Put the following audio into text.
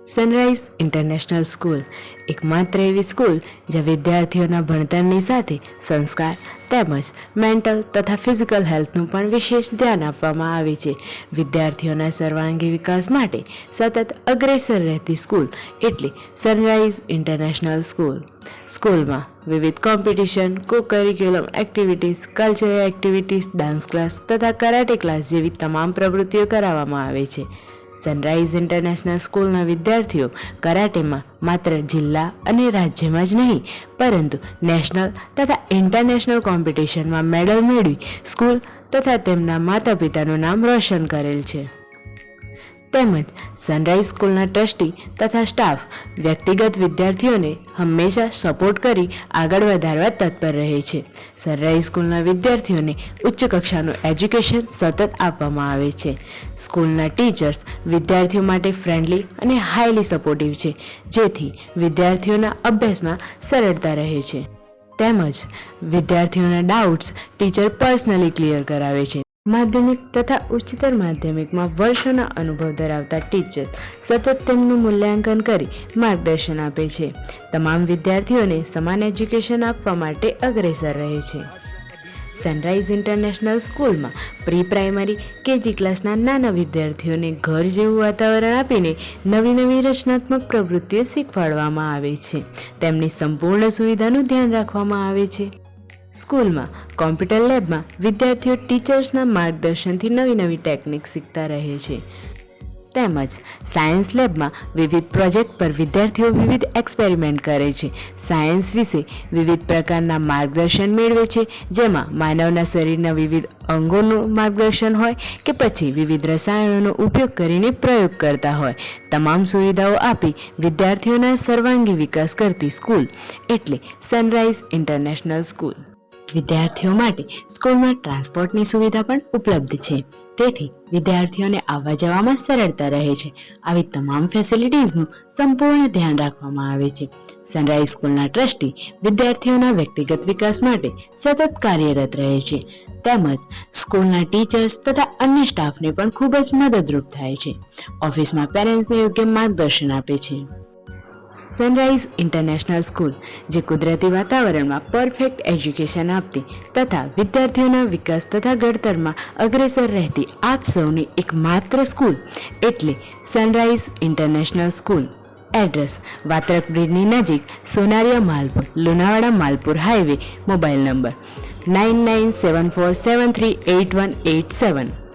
Sunrise International school એકમાત્ર એવી school જ્યાં વિદ્યાર્થીઓના ભણતરની સાથે સંસ્કાર તેમજ મેન્ટલ તથા ફિઝિકલ હેલ્થનું પણ વિશેષ ધ્યાન આપવામાં આવે છે. વિદ્યાર્થીઓના સર્વાંગી વિકાસ માટે સતત અગ્રેસર રહેતી સ્કૂલ એટલે સનરાઈઝ ઇન્ટરનેશનલ સ્કૂલ. સ્કૂલમાં વિવિધ કોમ્પિટિશન, કો curriculum activities, cultural activities, dance class તથા કરાટે ક્લાસ જેવી તમામ પ્રવૃત્તિઓ કરાવવામાં આવે છે. સનરાઈઝ ઇન્ટરનેશનલ સ્કૂલના વિદ્યાર્થીઓ કરાટેમાં માત્ર જિલ્લા અને રાજ્યમાં જ નહીં પરંતુ નેશનલ તથા ઇન્ટરનેશનલ કોમ્પિટિશનમાં મેડલ મેળવી સ્કૂલ તથા તેમના માતા પિતાનું નામ રોશન કરેલ છે. તેમજ સનરાઈઝ સ્કૂલના ટ્રસ્ટી તથા સ્ટાફ વ્યક્તિગત વિદ્યાર્થીઓને હંમેશા સપોર્ટ કરી આગળ વધારવા તત્પર રહે છે. સનરાઈઝ સ્કૂલના વિદ્યાર્થીઓને ઉચ્ચ કક્ષાનું એજ્યુકેશન સતત આપવામાં આવે છે. સ્કૂલના ટીચર્સ વિદ્યાર્થીઓ માટે ફ્રેન્ડલી અને હાઈલી સપોર્ટિવ છે, જેથી વિદ્યાર્થીઓના અભ્યાસમાં સરળતા રહે છે. તેમજ વિદ્યાર્થીઓના ડાઉટ્સ ટીચર પર્સનલી ક્લિયર કરાવે છે. માધ્યમિક તથા ઉચ્ચતર માધ્યમિકમાં વર્ષોના અનુભવ ધરાવતા ટીચર સતત તેમનું મૂલ્યાંકન કરી માર્ગદર્શન આપે છે. તમામ વિદ્યાર્થીઓને સમાન એજ્યુકેશન આપવા માટે અગ્રેસર રહે છે. સનરાઈઝ ઇન્ટરનેશનલ સ્કૂલમાં પ્રી પ્રાઇમરી કેજી ક્લાસના નાના વિદ્યાર્થીઓને ઘર જેવું વાતાવરણ આપીને નવી નવી રચનાત્મક પ્રવૃત્તિઓ શીખવાડવામાં આવે છે. તેમની સંપૂર્ણ સુવિધાનું ધ્યાન રાખવામાં આવે છે. સ્કૂલમાં કોમ્પ્યુટર લેબમાં વિદ્યાર્થીઓ ટીચર્સના માર્ગદર્શનથી નવી નવી ટેકનિક શીખતા રહે છે. તેમજ સાયન્સ લેબમાં વિવિધ પ્રોજેક્ટ પર વિદ્યાર્થીઓ વિવિધ એક્સપેરિમેન્ટ કરે છે. સાયન્સ વિશે વિવિધ પ્રકારના માર્ગદર્શન મેળવે છે, જેમાં માનવના શરીરના વિવિધ અંગોનું માર્ગદર્શન હોય કે પછી વિવિધ રસાયણોનો ઉપયોગ કરીને પ્રયોગ કરતા હોય. તમામ સુવિધાઓ આપી વિદ્યાર્થીઓના સર્વાંગી વિકાસ કરતી સ્કૂલ એટલે સનરાઈઝ ઇન્ટરનેશનલ સ્કૂલ. વિદ્યાર્થીઓ માટે સ્કૂલમાં ટ્રાન્સપોર્ટની સુવિધા પણ ઉપલબ્ધ છે, તેથી વિદ્યાર્થીઓને આવવા જવામાં સરળતા રહે છે. આવી તમામ ફેસિલિટીઝનું સંપૂર્ણ ધ્યાન રાખવામાં આવે છે. સનરાઈઝ સ્કૂલના ટ્રસ્ટી વિદ્યાર્થીઓના વ્યક્તિગત વિકાસ માટે સતત કાર્યરત રહે છે. તેમજ સ્કૂલના ટીચર્સ તથા અન્ય સ્ટાફને પણ ખૂબ જ મદદરૂપ થાય છે. ઓફિસમાં પેરેન્ટ્સને યોગ્ય માર્ગદર્શન આપે છે. સનરાઈઝ ઇન્ટરનેશનલ સ્કૂલ જે કુદરતી વાતાવરણમાં પરફેક્ટ એજ્યુકેશન આપતી તથા વિદ્યાર્થીઓના વિકાસ તથા ઘડતરમાં અગ્રેસર રહેતી આપ સૌની એકમાત્ર સ્કૂલ એટલે Sunrise International School. Address Vatrak બ્રિજની નજીક, Sonariya Malpur, Lunawada Malpur highway. Mobile number 9974738187.